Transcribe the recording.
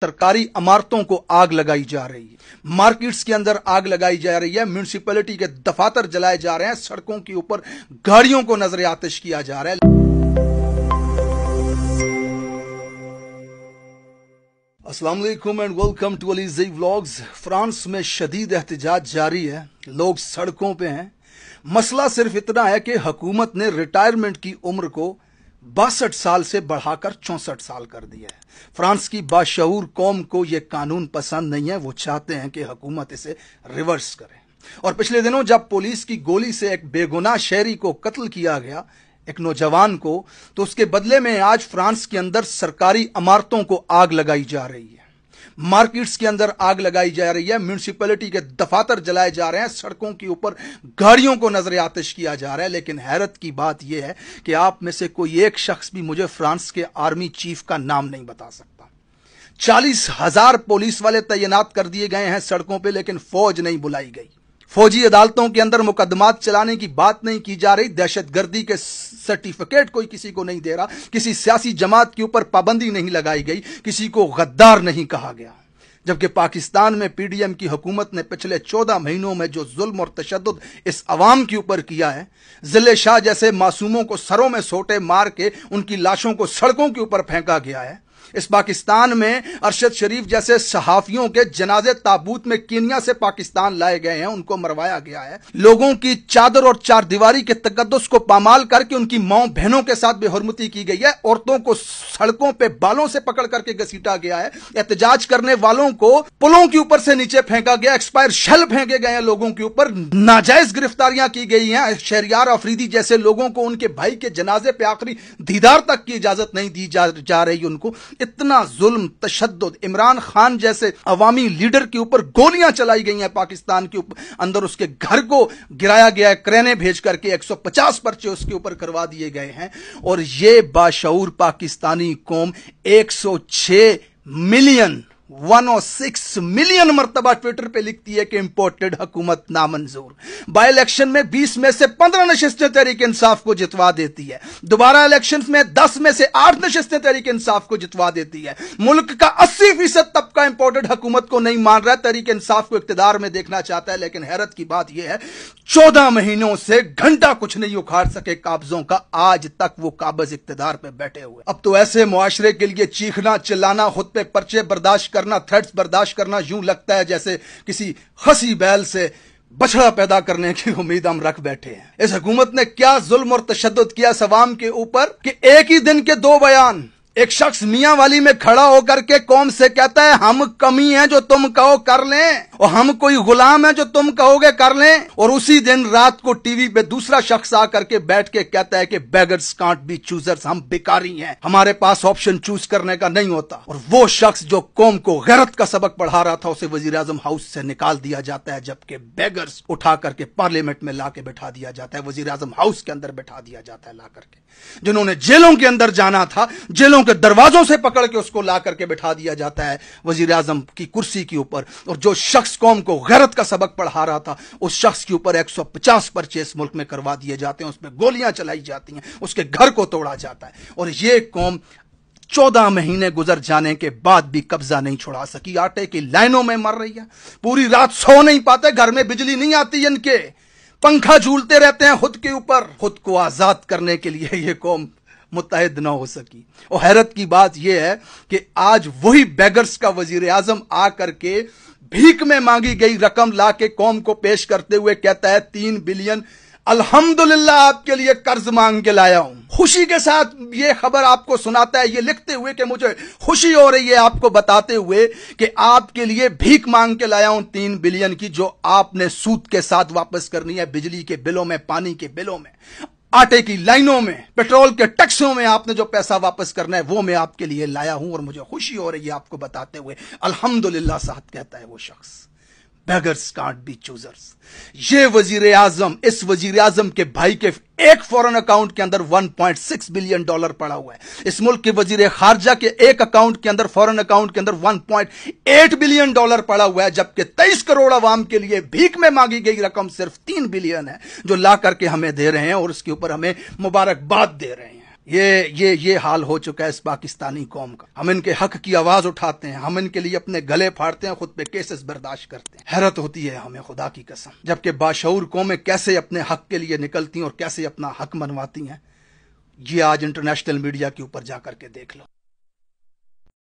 सरकारी इमारतों को आग लगाई जा रही है, मार्केट्स के अंदर आग लगाई जा रही है, म्यूनिसिपैलिटी के दफातर जलाए जा रहे हैं, सड़कों के ऊपर गाड़ियों को नजर आतिश किया जा रहा है। अस्सलाम वालेकुम and welcome to Ali Zai vlogs. France में शदीद एहतजाज जारी है, लोग सड़कों पे हैं। मसला सिर्फ इतना है कि हुकूमत ने रिटायरमेंट की उम्र को 62 साल से बढ़ाकर 64 साल कर दिया है। फ्रांस की बाशऊर कौम को यह कानून पसंद नहीं है, वो चाहते हैं कि हुकूमत इसे रिवर्स करे। और पिछले दिनों जब पुलिस की गोली से एक बेगुनाह शहरी को कत्ल किया गया, एक नौजवान को, तो उसके बदले में आज फ्रांस के अंदर सरकारी इमारतों को आग लगाई जा रही है, मार्केट्स के अंदर आग लगाई जा रही है, म्यूनिसिपैलिटी के दफातर जलाए जा रहे हैं, सड़कों के ऊपर गाड़ियों को नजर आतिश किया जा रहा है। लेकिन हैरत की बात यह है कि आप में से कोई एक शख्स भी मुझे फ्रांस के आर्मी चीफ का नाम नहीं बता सकता। 40,000 पुलिस वाले तैनात कर दिए गए हैं सड़कों पर, लेकिन फौज नहीं बुलाई गई। फौजी अदालतों के अंदर मुकदमात चलाने की बात नहीं की जा रही, दहशतगर्दी के सर्टिफिकेट कोई किसी को नहीं दे रहा, किसी सियासी जमात के ऊपर पाबंदी नहीं लगाई गई, किसी को गद्दार नहीं कहा गया। जबकि पाकिस्तान में पीडीएम की हुकूमत ने पिछले 14 महीनों में जो जुल्म और तशद्दुद इस अवाम के ऊपर किया है, जिले शाह जैसे मासूमों को सरों में सोटे मार के उनकी लाशों को सड़कों के ऊपर फेंका गया है। इस पाकिस्तान में अरशद शरीफ जैसे सहाफियों के जनाजे ताबूत में कीनिया से पाकिस्तान लाए गए हैं, उनको मरवाया गया है। लोगों की चादर और चार दीवारी के तकद्दुस को पामाल करके उनकी मां बहनों के साथ बेहुरमती की गई है। औरतों को सड़कों पे बालों से पकड़ करके घसीटा गया है। एहतजाज करने वालों को पुलों के ऊपर से नीचे फेंका गया, एक्सपायर शेल फेंके गए हैं लोगों के ऊपर, नाजायज गिरफ्तारियां की गई हैं। शहरियार अफरीदी जैसे लोगों को उनके भाई के जनाजे पे आखिरी दीदार तक की इजाजत नहीं दी जा रही उनको। इतना जुल्म तशद्दुद, इमरान खान जैसे अवामी लीडर के ऊपर गोलियां चलाई गई हैं पाकिस्तान के अंदर, उसके घर को गिराया गया है, क्रेनें भेज करके 150 पर्चे उसके ऊपर करवा दिए गए हैं। और ये बाशऊर पाकिस्तानी कौम 106 मिलियन मर्तबा ट्विटर पे लिखती है कि इंपोर्टेड हुकूमत नामंजूर। बाई इलेक्शन में 20 में से 15 नशिस्तें तहरीक इंसाफ को जितवा देती है, दोबारा इलेक्शन में 10 में से 8 नशिस्तें तहरीक इंसाफ को जितवा देती है। मुल्क का 80% तबका इंपोर्टेड हुकूमत को नहीं मान रहा है, तहरीक इंसाफ को इख्तिदार में देखना चाहता है। लेकिन हैरत की बात यह है, 14 महीनों से घंटा कुछ नहीं उखाड़ सके काब्जों का, आज तक वो काबज इख्तिदार पे बैठे हुए। अब तो ऐसे मुआशरे के लिए चीखना चिल्लाना, खुद पे पर्चे बर्दाश्त करना, थ्रेट्स बर्दाश्त करना, यूं लगता है जैसे किसी खसी बैल से बछड़ा पैदा करने की उम्मीद हम रख बैठे हैं। इस हुकूमत ने क्या जुल्म और तशद्दुद किया सवाम के ऊपर कि एक ही दिन के 2 बयान। एक शख्स मियां वाली में खड़ा होकर के कौम से कहता है हम कमी हैं जो तुम कहो कर लें, और हम कोई गुलाम है जो तुम कहोगे कर लें। और उसी दिन रात को टीवी पे दूसरा शख्स आकर के बैठ के कहता है कि बेगर्स कांट बी चूजर्स, हम भिखारी हैं, हमारे पास ऑप्शन चूज करने का नहीं होता। और वो शख्स जो कौम को गैरत का सबक पढ़ा रहा था, उसे वजीर आजम हाउस से निकाल दिया जाता है, जबकि बेगर्स उठा करके पार्लियामेंट में ला के बैठा दिया जाता है, वजीर आजम हाउस के अंदर बैठा दिया जाता है ला करके। जिन्होंने जेलों के अंदर जाना था, जेलों के दरवाजों से पकड़ के उसको ला करके बैठा दिया जाता है वजीर आजम की कुर्सी के ऊपर। और जो शख्स कौम को गैरत का सबक पढ़ा रहा था, उस शख्स के ऊपर 150 पर्चे इस मुल्क में करवा दिए जाते हैं, उसमें गोलियां चलाई जाती हैं, उसके घर को तोड़ा जाता है। और ये कौम 14 महीने गुजर जाने के बाद भी कब्जा नहीं छुड़ा सकी, आटे की लाइनों में मर रही है, पूरी रात सो नहीं पाते, घर में बिजली नहीं आती इनके, पंखा झूलते रहते हैं खुद के ऊपर। खुद को आजाद करने के लिए ये कौम मुत्तहिद ना हो सकी। और हैरत की बात यह है कि आज वही बेगर्स का वजीर आजम आकर के भीख में मांगी गई रकम ला के कौम को पेश करते हुए कहता है 3 बिलियन अल्हम्दुलिल्लाह आपके लिए कर्ज मांग के लाया हूं। खुशी के साथ ये खबर आपको सुनाता है, ये लिखते हुए कि मुझे खुशी हो रही है आपको बताते हुए कि आपके लिए भीख मांग के लाया हूं 3 बिलियन की, जो आपने सूद के साथ वापस करनी है, बिजली के बिलों में, पानी के बिलों में, आटे की लाइनों में, पेट्रोल के टैक्सों में आपने जो पैसा वापस करना है वो मैं आपके लिए लाया हूं और मुझे खुशी हो रही है आपको बताते हुए। अल्हम्दुलिल्लाह साहब कहता है वो शख्स। Beggars can't be choosers. ये वजीर आजम, इस वजीर आजम के भाई के एक फॉरेन अकाउंट के अंदर $1.6 बिलियन पड़ा हुआ है। इस मुल्क के वजीर खारजा के एक अकाउंट के अंदर, फॉरेन अकाउंट के अंदर $1.8 बिलियन पड़ा हुआ है, जबकि 23 करोड़ आवाम के लिए भीख में मांगी गई रकम सिर्फ 3 बिलियन है, जो ला करके हमें दे रहे हैं और उसके ऊपर हमें मुबारकबाद दे रहे हैं। یہ حال ہو چکا ہے اس پاکستانی قوم کا. ہم ان کے حق کی آواز اٹھاتے ہیں, ہم ان کے لیے اپنے گلے پھاڑتے ہیں, خود پہ کیسز برداشت کرتے ہیں. حیرت ہوتی ہے ہمیں خدا کی قسم, جبکہ باشعور قومیں کیسے اپنے حق کے لیے نکلتی ہیں اور کیسے اپنا حق منواتی ہیں. یہ آج انٹرنیشنل میڈیا کے اوپر جا کر کے دیکھ لو.